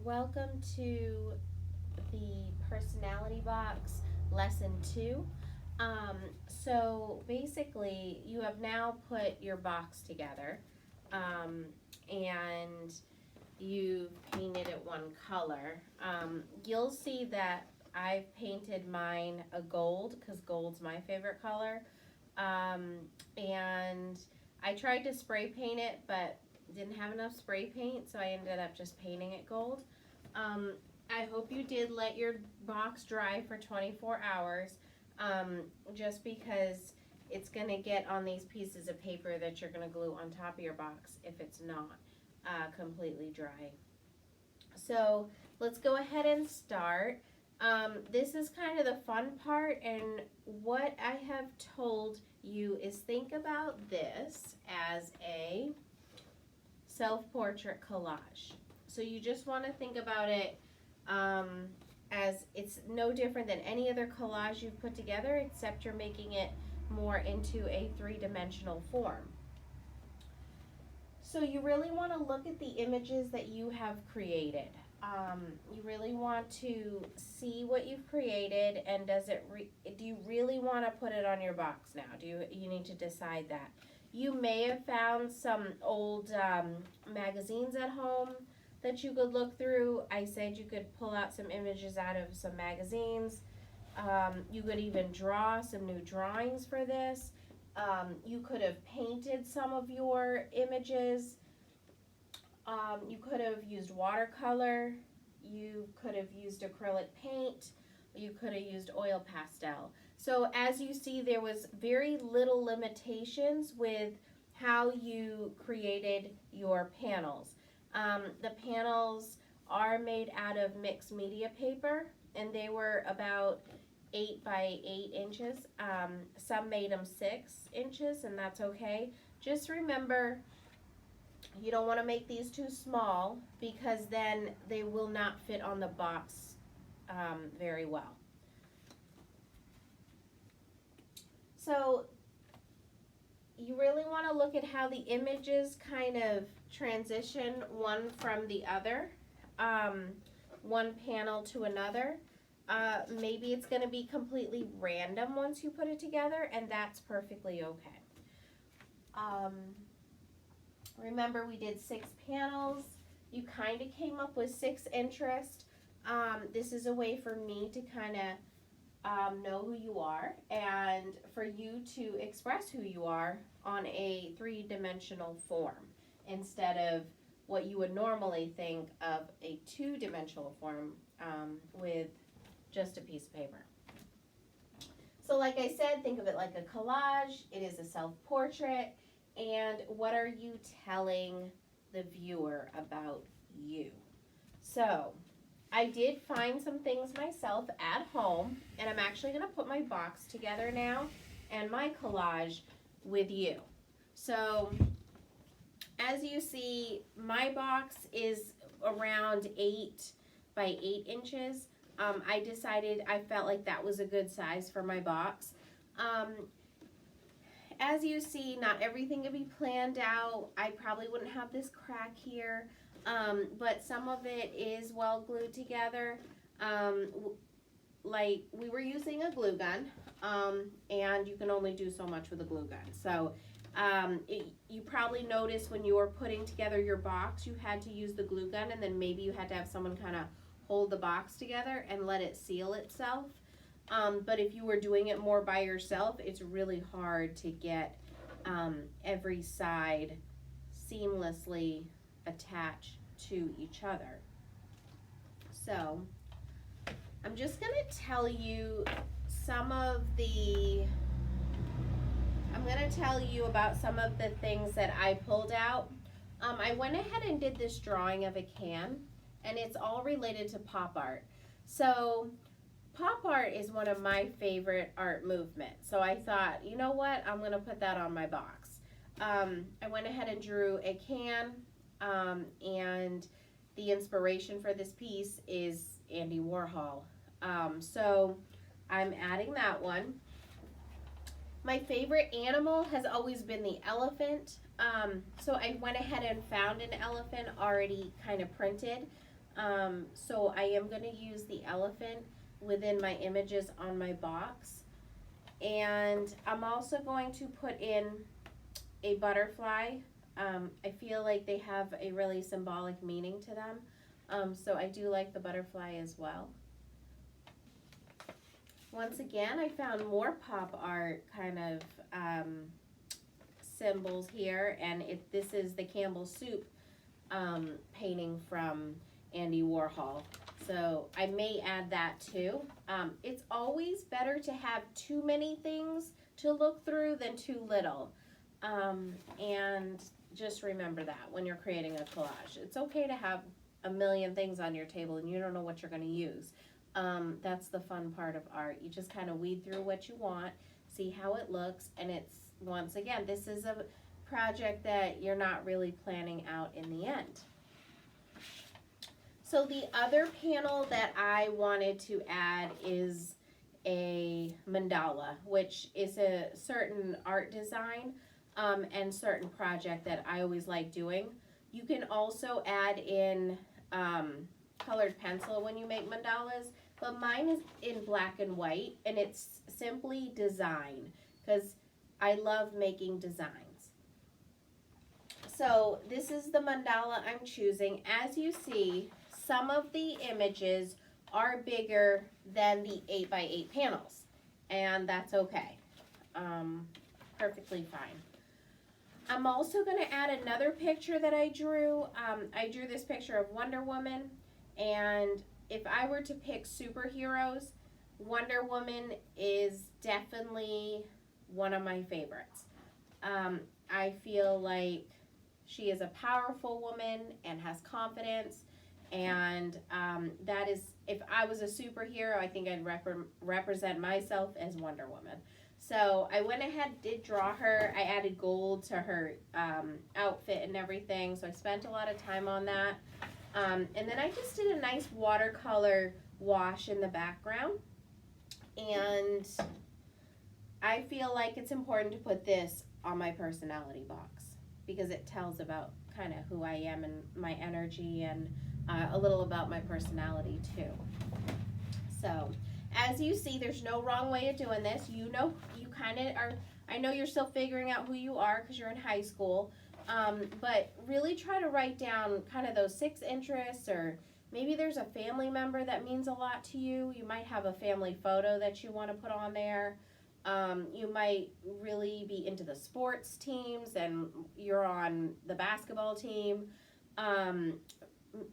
welcome to the personality box lesson 2. So basically, you have now put your box together, and you've painted it one color. You'll see that I've painted mine a gold because gold's my favorite color. And I tried to spray paint it, but didn't have enough spray paint, so I ended up just painting it gold. I hope you did let your box dry for 24 hours, just because it's going to get on these pieces of paper that you're going to glue on top of your box if it's not completely dry. So let's go ahead and start. This is kind of the fun part, and what I have told you is think about this as a self-portrait collage. So you just want to think about it as it's no different than any other collage you've put together, except you're making it more into a three-dimensional form. So you really want to look at the images that you have created. You really want to see what you've created, and do you really want to put it on your box now? You need to decide that. You may have found some old magazines at home that you could look through. I said you could pull out some images out of some magazines. You could even draw some new drawings for this. You could have painted some of your images. You could have used watercolor. You could have used acrylic paint. You could have used oil pastel. So as you see, there was very little limitations with how you created your panels. The panels are made out of mixed media paper, and they were about 8 by 8 inches. Some made them 6 inches, and that's okay. Just remember, you don't want to make these too small, because then they will not fit on the box very well. So you really want to look at how the images kind of transition one from the other, one panel to another. Maybe it's going to be completely random once you put it together, and that's perfectly okay. Remember, we did 6 panels. You kind of came up with 6 interests. This is a way for me to kind of know who you are, and for you to express who you are on a three-dimensional form instead of what you would normally think of a two-dimensional form with just a piece of paper. So like I said, think of it like a collage. It is a self-portrait, and what are you telling the viewer about you? So I did find some things myself at home, and I'm actually going to put my box together now and my collage with you. So as you see, my box is around 8 by 8 inches. I decided I felt like that was a good size for my box. As you see, not everything can be planned out. I probably wouldn't have this crack here. But some of it is well glued together. Like we were using a glue gun, and you can only do so much with a glue gun. So you probably noticed when you were putting together your box, you had to use the glue gun, and then maybe you had to have someone kind of hold the box together and let it seal itself. But if you were doing it more by yourself, it's really hard to get every side seamlessly attached to each other. So I'm just going to tell you about some of the things that I pulled out. I went ahead and did this drawing of a can, and it's all related to pop art. So pop art is one of my favorite art movements. So I thought, you know what, I'm going to put that on my box. I went ahead and drew a can, and the inspiration for this piece is Andy Warhol. So I'm adding that one. My favorite animal has always been the elephant. So I went ahead and found an elephant already kind of printed. So I am going to use the elephant within my images on my box. And I'm also going to put in a butterfly. I feel like they have a really symbolic meaning to them. So I do like the butterfly as well. Once again, I found more pop art kind of symbols here, and this is the Campbell Soup painting from Andy Warhol. So I may add that too. It's always better to have too many things to look through than too little. And just remember that when you're creating a collage. It's okay to have a million things on your table and you don't know what you're going to use. That's the fun part of art. You just kind of weed through what you want, see how it looks, and it's, once again, this is a project that you're not really planning out in the end. So the other panel that I wanted to add is a mandala, which is a certain art design and certain project that I always like doing. You can also add in colored pencil when you make mandalas, but mine is in black and white, and it's simply design, because I love making designs. So this is the mandala I'm choosing. As you see, some of the images are bigger than the 8x8 panels, and that's okay. Perfectly fine. I'm also going to add another picture that I drew. I drew this picture of Wonder Woman, and if I were to pick superheroes, Wonder Woman is definitely one of my favorites. I feel like she is a powerful woman and has confidence, and that is, if I was a superhero, I think I'd represent myself as Wonder Woman. So I went ahead, did draw her. I added gold to her outfit and everything, so I spent a lot of time on that. And then I just did a nice watercolor wash in the background. And I feel like it's important to put this on my personality box because it tells about kind of who I am and my energy, and a little about my personality too. So as you see, there's no wrong way of doing this. You know, you kind of are, I know you're still figuring out who you are because you're in high school, but really try to write down kind of those 6 interests, or maybe there's a family member that means a lot to you. You might have a family photo that you want to put on there. You might really be into the sports teams and you're on the basketball team.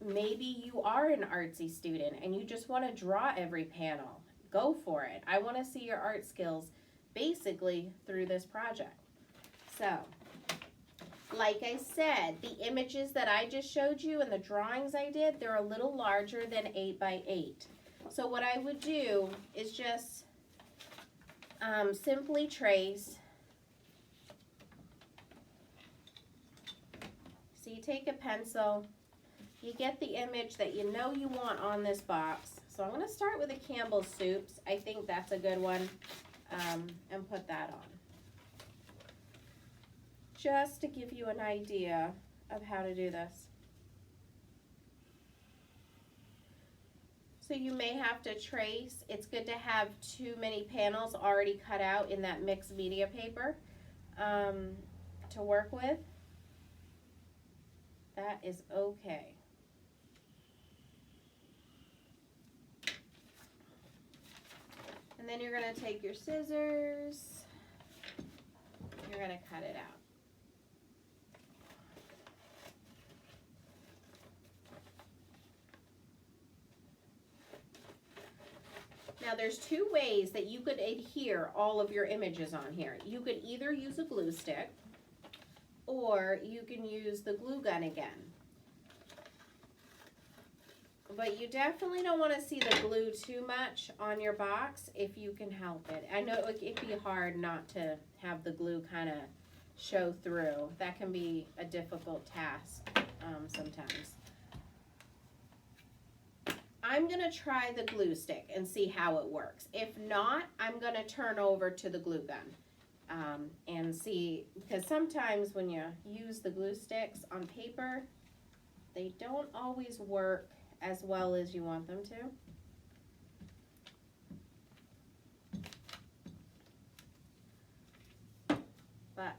Maybe you are an artsy student and you just want to draw every panel. Go for it. I want to see your art skills basically through this project. So, like I said, the images that I just showed you and the drawings I did, they're a little larger than 8x8. So what I would do is just simply trace. So you take a pencil, you get the image that you know you want on this box. So I'm going to start with the Campbell Soups. I think that's a good one, and put that on. Just to give you an idea of how to do this. So you may have to trace. It's good to have too many panels already cut out in that mixed media paper to work with. That is okay. And then you're going to take your scissors, you're going to cut it out. Now there's 2 ways that you could adhere all of your images on here. You could either use a glue stick, or you can use the glue gun again. But you definitely don't want to see the glue too much on your box if you can help it. I know it'd be hard not to have the glue kind of show through. That can be a difficult task sometimes. I'm going to try the glue stick and see how it works. If not, I'm going to turn over to the glue gun and see, because sometimes when you use the glue sticks on paper, they don't always work as well as you want them to. But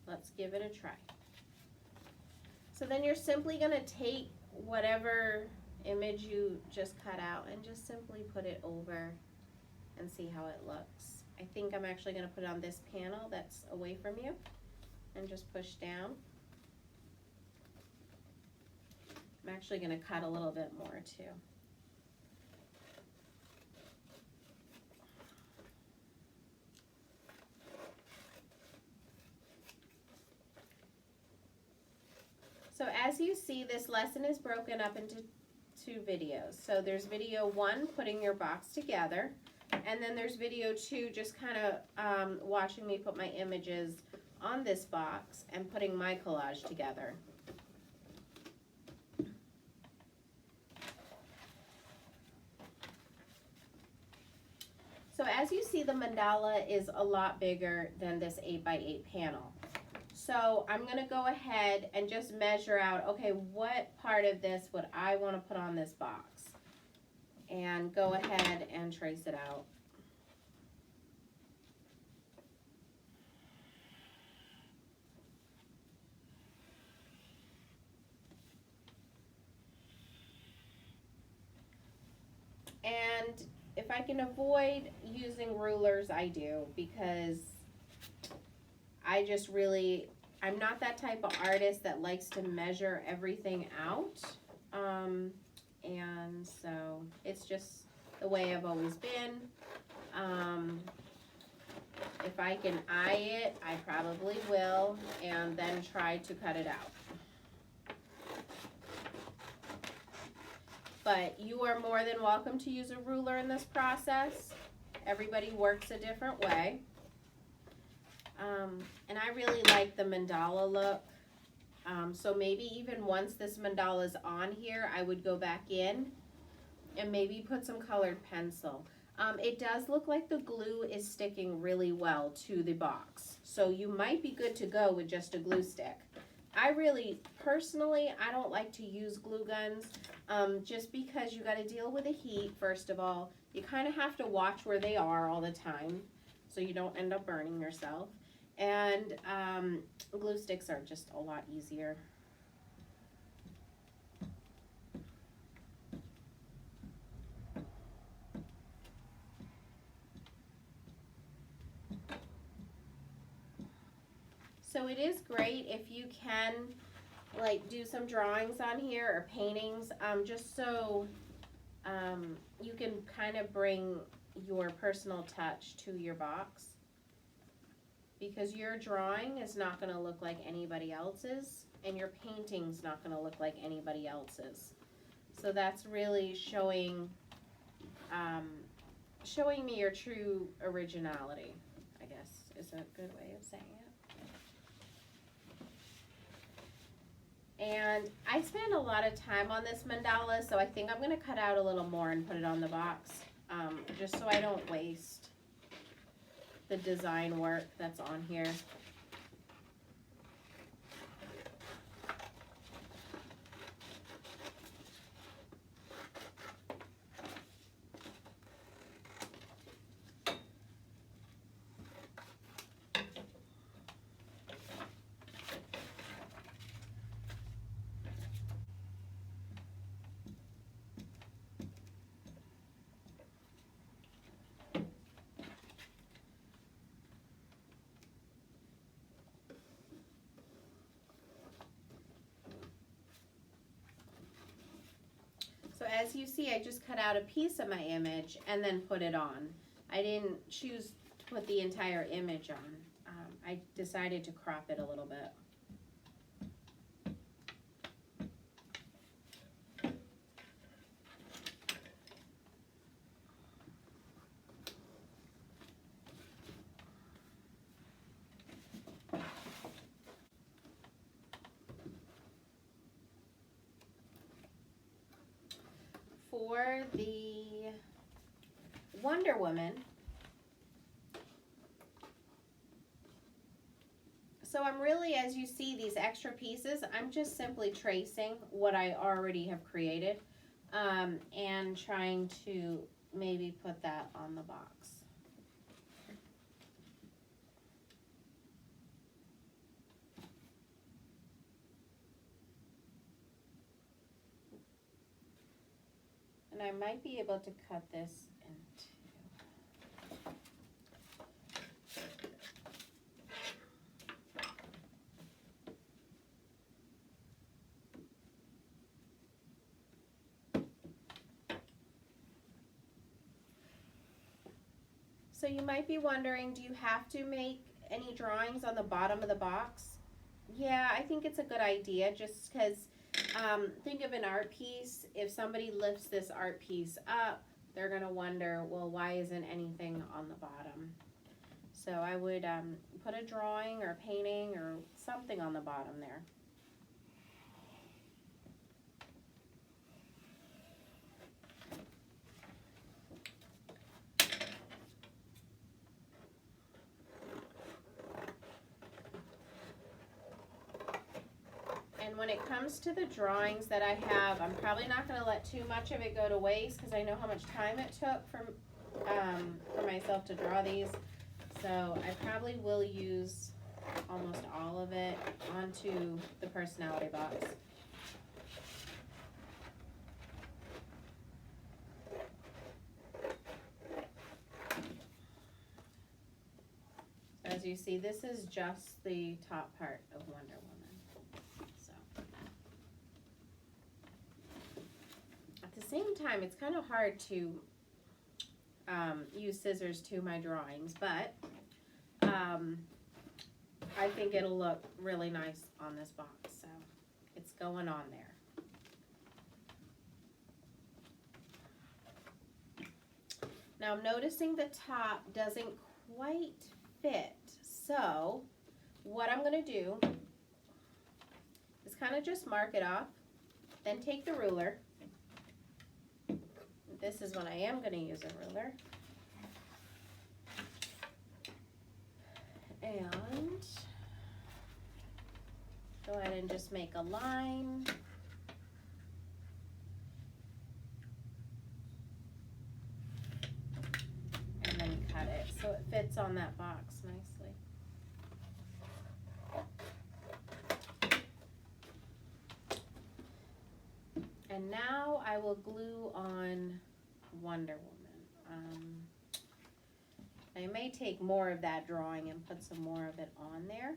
let's give it a try. So then you're simply going to take whatever image you just cut out and just simply put it over and see how it looks. I think I'm actually going to put it on this panel that's away from you and just push down. I'm actually going to cut a little bit more too. So as you see, this lesson is broken up into 2 videos. So there's video 1, putting your box together, and then there's video 2, just kind of watching me put my images on this box and putting my collage together. So as you see, the mandala is a lot bigger than this 8x8 panel. So I'm going to go ahead and just measure out, okay, what part of this would I want to put on this box? And go ahead and trace it out. And if I can avoid using rulers, I do, because I just really, I'm not that type of artist that likes to measure everything out. And so it's just the way I've always been. If I can eye it, I probably will, and then try to cut it out. But you are more than welcome to use a ruler in this process. Everybody works a different way. And I really like the mandala look. So maybe even once this mandala is on here, I would go back in and maybe put some colored pencil. It does look like the glue is sticking really well to the box. So you might be good to go with just a glue stick. I really, personally, I don't like to use glue guns just because you got to deal with the heat, first of all. You kind of have to watch where they are all the time so you don't end up burning yourself. And glue sticks are just a lot easier. So it is great if you can like do some drawings on here or paintings, just so you can kind of bring your personal touch to your box. Because your drawing is not going to look like anybody else's, and your painting's not going to look like anybody else's. So that's really showing showing me your true originality, I guess is a good way of saying it. And I spent a lot of time on this mandala, so I think I'm going to cut out a little more and put it on the box, just so I don't waste the design work that's on here. So as you see, I just cut out a piece of my image and then put it on. I didn't choose to put the entire image on. I decided to crop it a little bit. For the Wonder Woman, so So I'm really, as you see these extra pieces, I'm just simply tracing what I already have created and trying to maybe put that on the box. And I might be able to cut this into. So you might be wondering, do you have to make any drawings on the bottom of the box? Yeah, I think it's a good idea, just because think of an art piece. If somebody lifts this art piece up, they're going to wonder, well, why isn't anything on the bottom? So I would put a drawing or painting or something on the bottom there. And when it comes to the drawings that I have, I'm probably not going to let too much of it go to waste because I know how much time it took for myself to draw these. So I probably will use almost all of it onto the personality box. As you see, this is just the top part of Wonder Woman. At the same time, it's kind of hard to use scissors to my drawings, but I think it'll look really nice on this box, so it's going on there. Now I'm noticing the top doesn't quite fit, so what I'm going to do is kind of just mark it off, then take the ruler. This is when I am going to use a ruler. And go ahead and just make a line. And then cut it so it fits on that box nicely. And now I will glue on Wonder Woman. I may take more of that drawing and put some more of it on there.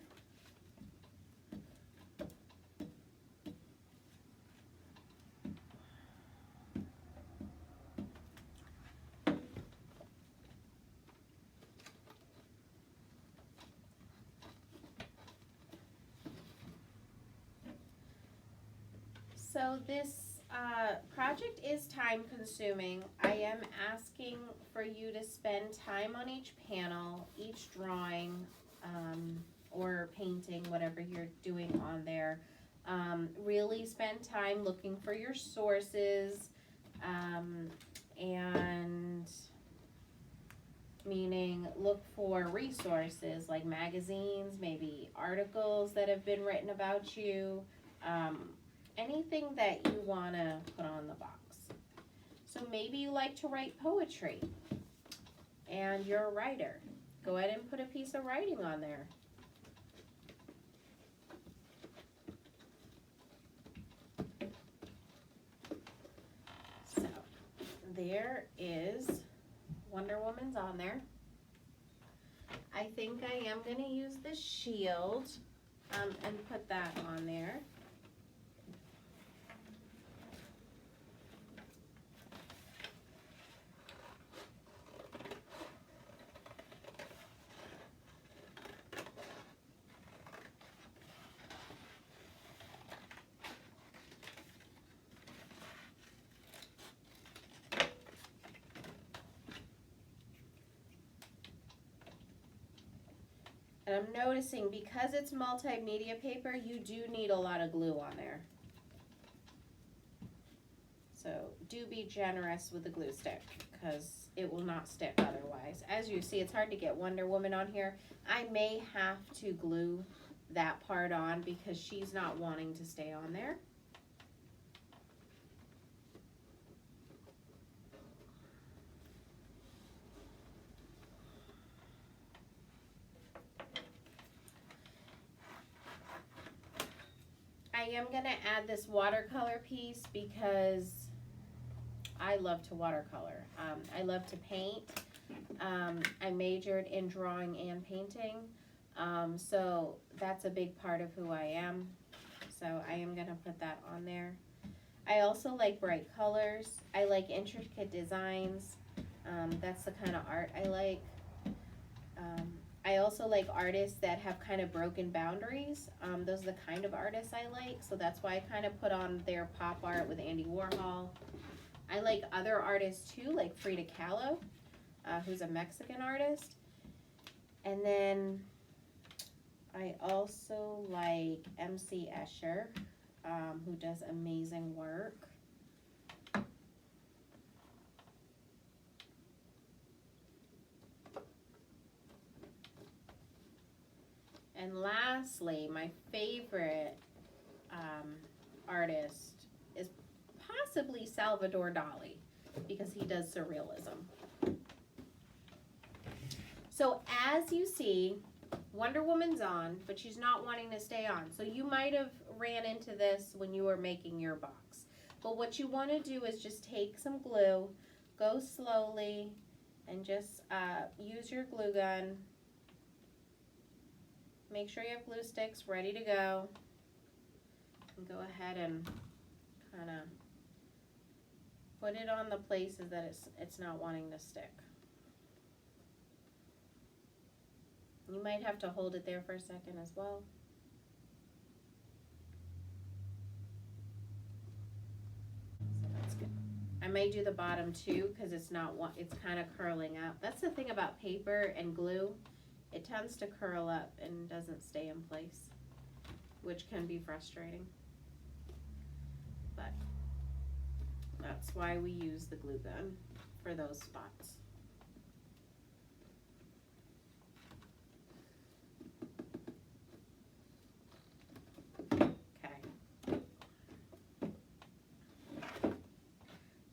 So this project is time consuming. I am asking for you to spend time on each panel, each drawing, or painting, whatever you're doing on there. Really spend time looking for your sources, and meaning look for resources like magazines, maybe articles that have been written about you, anything that you want to put on the box. So maybe you like to write poetry and you're a writer. Go ahead and put a piece of writing on there. So there is Wonder Woman's on there. I think I am going to use the shield and put that on there. And I'm noticing because it's multimedia paper, you do need a lot of glue on there. So do be generous with the glue stick because it will not stick otherwise. As you see, it's hard to get Wonder Woman on here. I may have to glue that part on because she's not wanting to stay on there. I am going to add this watercolor piece because I love to watercolor. I love to paint. I majored in drawing and painting. So that's a big part of who I am. So I am going to put that on there. I also like bright colors. I like intricate designs. That's the kind of art I like. I also like artists that have kind of broken boundaries. Those are the kind of artists I like. So that's why I kind of put on their pop art with Andy Warhol. I like other artists too, like Frida Kahlo, who's a Mexican artist. And then I also like MC Escher, who does amazing work. And lastly, my favorite artist is possibly Salvador Dali, because he does surrealism. So as you see, Wonder Woman's on, but she's not wanting to stay on. So you might have ran into this when you were making your box. But what you want to do is just take some glue, go slowly, and just use your glue gun. Make sure you have glue sticks ready to go. And go ahead and kind of put it on the places that it's not wanting to stick. You might have to hold it there for a second as well. So that's good. I may do the bottom too because it's kind of curling up. That's the thing about paper and glue. It tends to curl up and doesn't stay in place, which can be frustrating. But that's why we use the glue gun for those spots. Okay.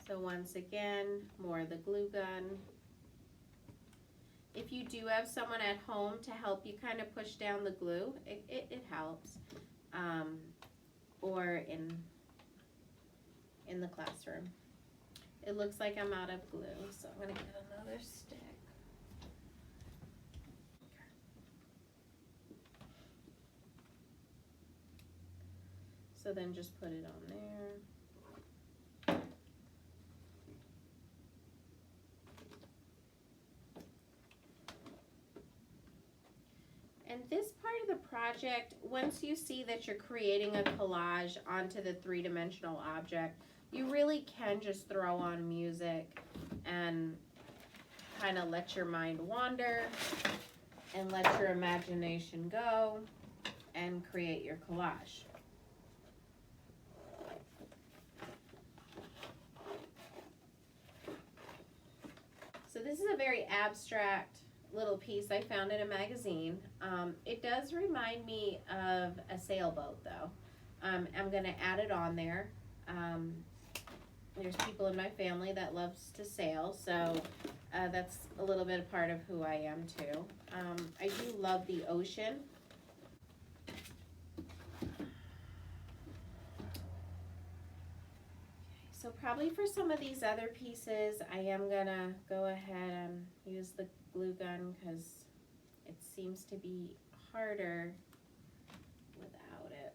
So once again, more of the glue gun. If you do have someone at home to help you kind of push down the glue, it helps. Or in the classroom. It looks like I'm out of glue, so I'm going to get another stick. So then just put it on there. And this part of the project, once you see that you're creating a collage onto the three-dimensional object, you really can just throw on music and kind of let your mind wander and let your imagination go and create your collage. So this is a very abstract little piece I found in a magazine. It does remind me of a sailboat though. I'm going to add it on there. There's people in my family that loves to sail, so that's a little bit a part of who I am too. I do love the ocean. So probably for some of these other pieces, I am going to go ahead and use the glue gun because it seems to be harder without it.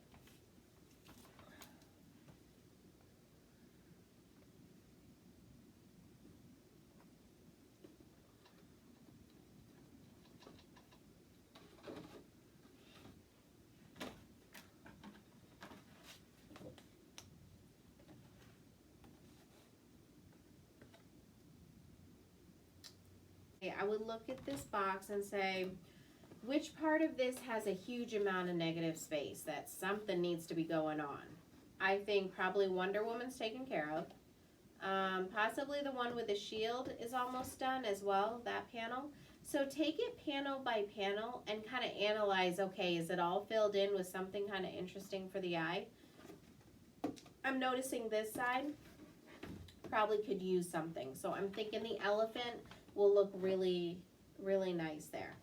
I would look at this box and say, which part of this has a huge amount of negative space that something needs to be going on? I think probably Wonder Woman's taken care of. Possibly the one with the shield is almost done as well, that panel. So take it panel by panel and kind of analyze, okay, is it all filled in with something kind of interesting for the eye? I'm noticing this side probably could use something. So I'm thinking the elephant will look really, really nice there.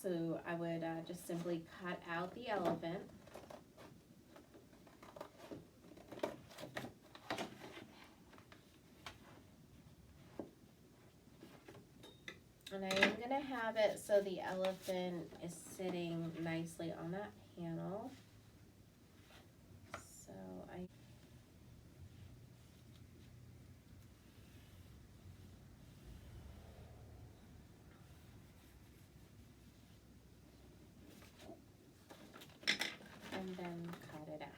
So I would just simply cut out the elephant. And I am going to have it so the elephant is sitting nicely on that panel. So and then cut it out.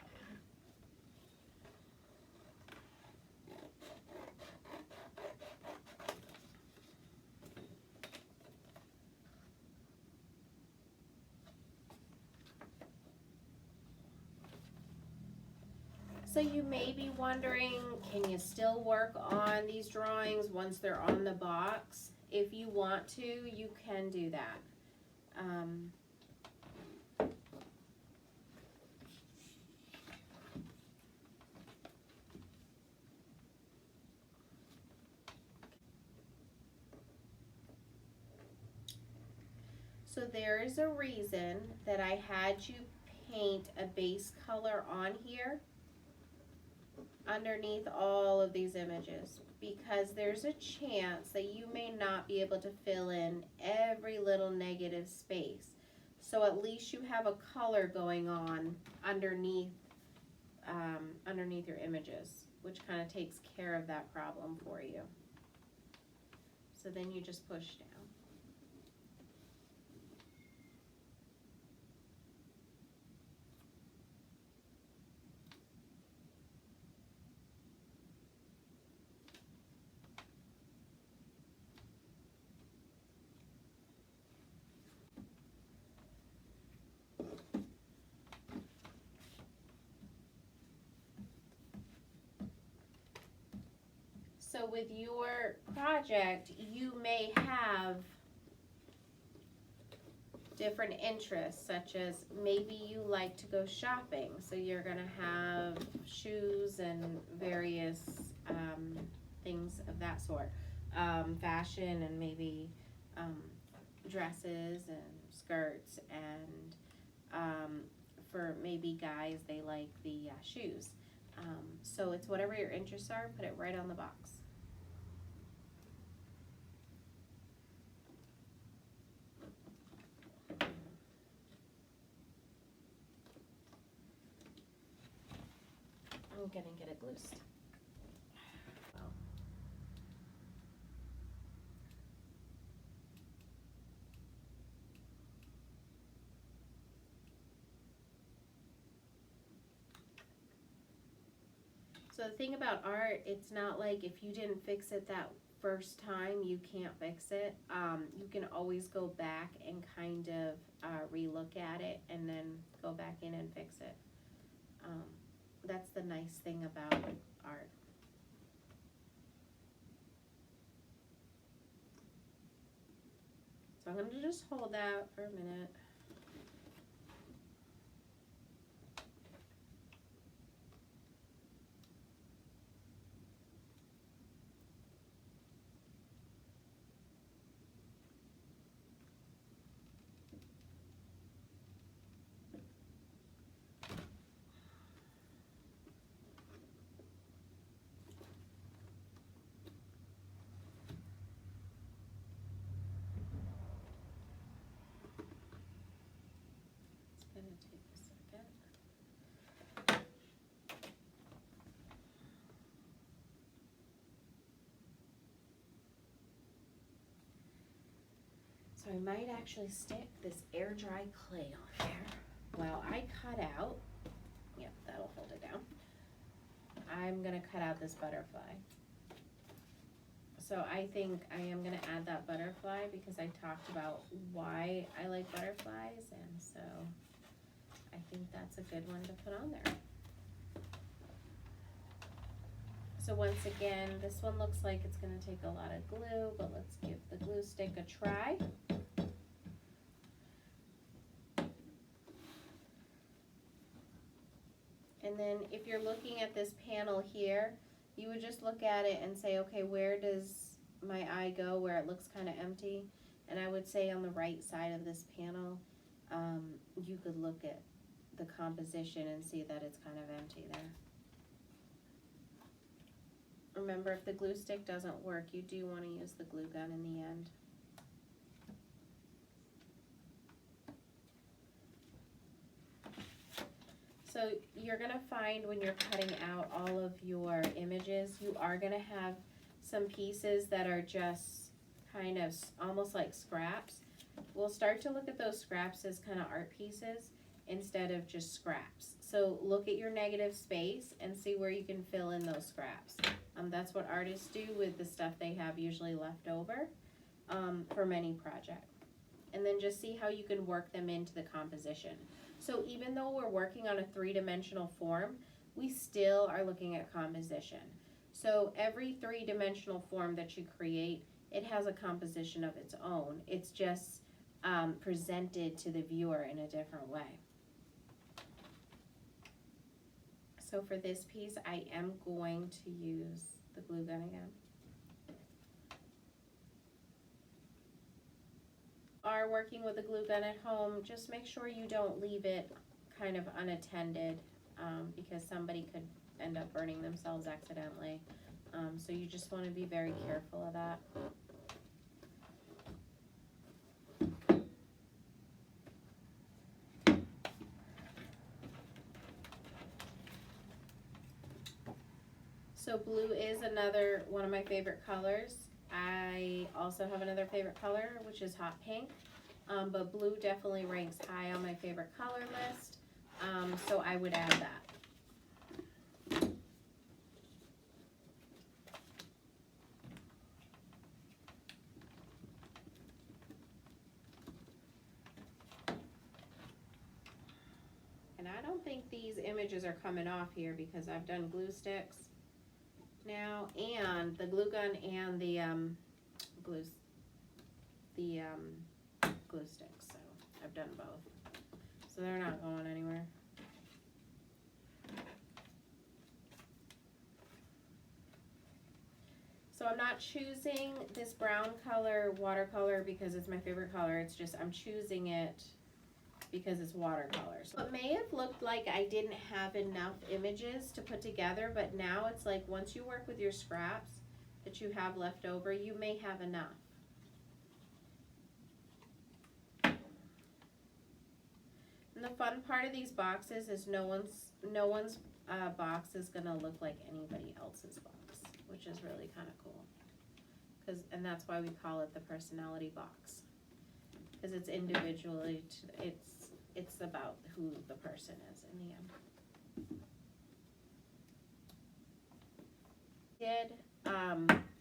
So you may be wondering, can you still work on these drawings once they're on the box? If you want to, you can do that. So there is a reason that I had you paint a base color on here underneath all of these images, because there's a chance that you may not be able to fill in every little negative space. So at least you have a color going on underneath underneath your images, which kind of takes care of that problem for you. So then you just push down. So with your project, you may have different interests, such as maybe you like to go shopping, so you're going to have shoes and various things of that sort, fashion and maybe dresses and skirts, and for maybe guys, they like the shoes. So it's whatever your interests are, put it right on the box. I'm gonna get it loose. So the thing about art, it's not like if you didn't fix it that first time, you can't fix it. You can always go back and kind of re-look at it and then go back in and fix it. That's the nice thing about art. So I'm going to just hold that for a minute. So I might actually stick this air dry clay on there. Well, I cut out, yep, that'll hold it down. I'm gonna cut out this butterfly. So I think I am gonna add that butterfly because I talked about why I like butterflies, and so I think that's a good one to put on there. So once again, this one looks like it's going to take a lot of glue, but let's give the glue stick a try. And then if you're looking at this panel here, you would just look at it and say, okay, where does my eye go where it looks kind of empty? And I would say on the right side of this panel, you could look at the composition and see that it's kind of empty there. Remember, if the glue stick doesn't work, you do want to use the glue gun in the end. So you're going to find when you're cutting out all of your images, you are going to have some pieces that are just kind of almost like scraps. We'll start to look at those scraps as kind of art pieces instead of just scraps. So look at your negative space and see where you can fill in those scraps. That's what artists do with the stuff they have usually left over for many projects. And then just see how you can work them into the composition. So even though we're working on a three-dimensional form, we still are looking at composition. So every three-dimensional form that you create, it has a composition of its own. It's just presented to the viewer in a different way. So for this piece, I am going to use the glue gun again. Are working with a glue gun at home, just make sure you don't leave it kind of unattended because somebody could end up burning themselves accidentally. So you just want to be very careful of that. So blue is another one of my favorite colors. I also have another favorite color, which is hot pink, but blue definitely ranks high on my favorite color list, so I would add that. And I don't think these images are coming off here because I've done glue sticks now, and the glue gun and the glue sticks, so I've done both, so they're not going anywhere. So I'm not choosing this brown color watercolor because it's my favorite color. It's just I'm choosing it because it's watercolor. So it may have looked like I didn't have enough images to put together, but now it's like once you work with your scraps that you have left over, you may have enough. And the fun part of these boxes is no one's box is gonna look like anybody else's box, which is really kind of cool. And that's why we call it the personality box, because it's individually, it's about who the person is in the end.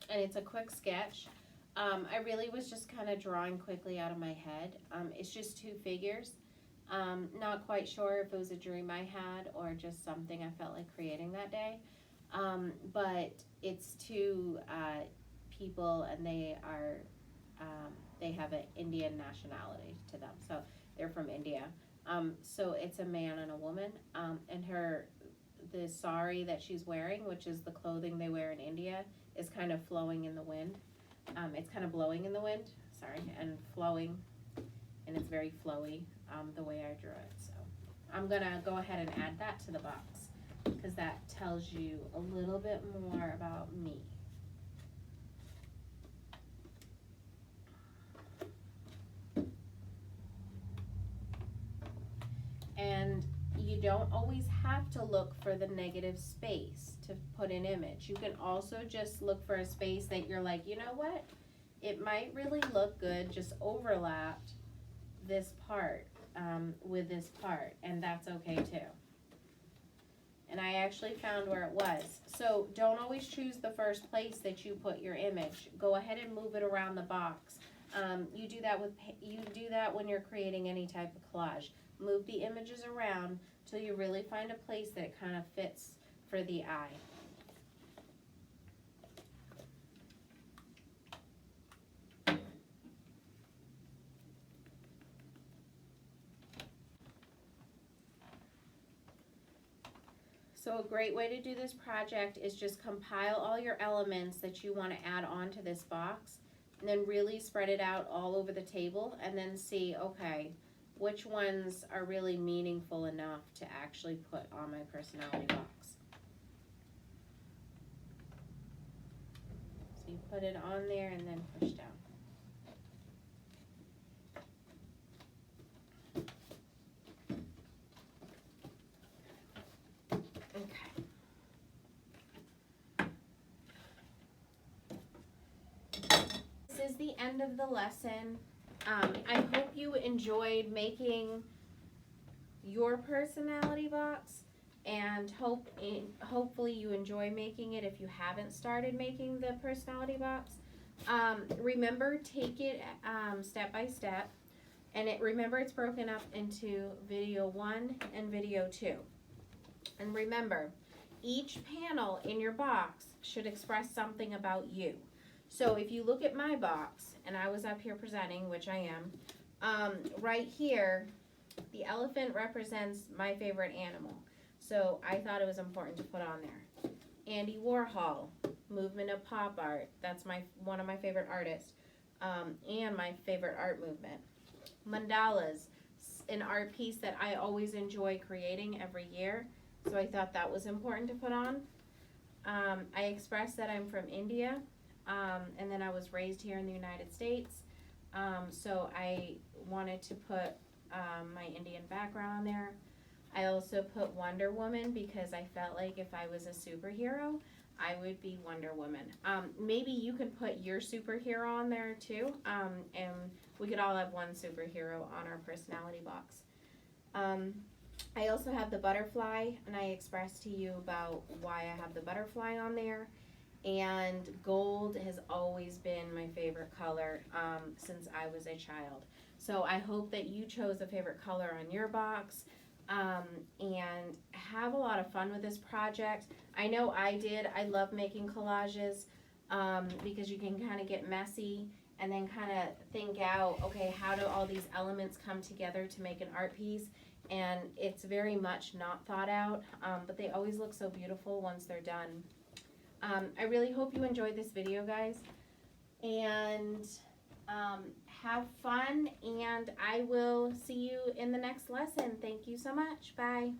And it's a quick sketch. I really was just kind of drawing quickly out of my head. It's just two figures. Not quite sure if it was a dream I had or just something I felt like creating that day. But it's two people, and they have an Indian nationality to them, so they're from India. So it's a man and a woman, and the sari that she's wearing, which is the clothing they wear in India, is kind of flowing in the wind. It's kind of blowing in the wind, and flowing, and it's very flowy the way I drew it. So I'm gonna go ahead and add that to the box because that tells you a little bit more about me. And you don't always have to look for the negative space to put an image. You can also just look for a space that you're like, you know what? It might really look good, just overlapped this part with this part, and that's okay too. And I actually found where it was. So don't always choose the first place that you put your image. Go ahead and move it around the box. You do that when you're creating any type of collage. Move the images around till you really find a place that kind of fits for the eye. So a great way to do this project is just compile all your elements that you want to add onto this box, and then really spread it out all over the table, and then see, okay, which ones are really meaningful enough to actually put on my personality box. So you put it on there and then push down. This is the end of the lesson. I hope you enjoyed making your personality box, and hopefully you enjoy making it if you haven't started making the personality box. Remember, take it step by step, and remember it's broken up into video 1 and video 2. And remember, each panel in your box should express something about you. So if you look at my box, and I was up here presenting, which I am, right here, the elephant represents my favorite animal. So I thought it was important to put on there. Andy Warhol, movement of pop art. That's one of my favorite artists, and my favorite art movement. Mandalas, an art piece that I always enjoy creating every year. So I thought that was important to put on. I expressed that I'm from India. And then I was raised here in the United States, so I wanted to put my Indian background on there. I also put Wonder Woman because I felt like if I was a superhero, I would be Wonder Woman. Maybe you can put your superhero on there too, and we could all have one superhero on our personality box. I also have the butterfly, and I expressed to you about why I have the butterfly on there. And gold has always been my favorite color since I was a child. So I hope that you chose a favorite color on your box, and have a lot of fun with this project. I know I did. I love making collages because you can kind of get messy and then kind of think out, okay, how do all these elements come together to make an art piece? And it's very much not thought out, but they always look so beautiful once they're done. I really hope you enjoyed this video, guys, and have fun, and I will see you in the next lesson. Thank you so much. Bye.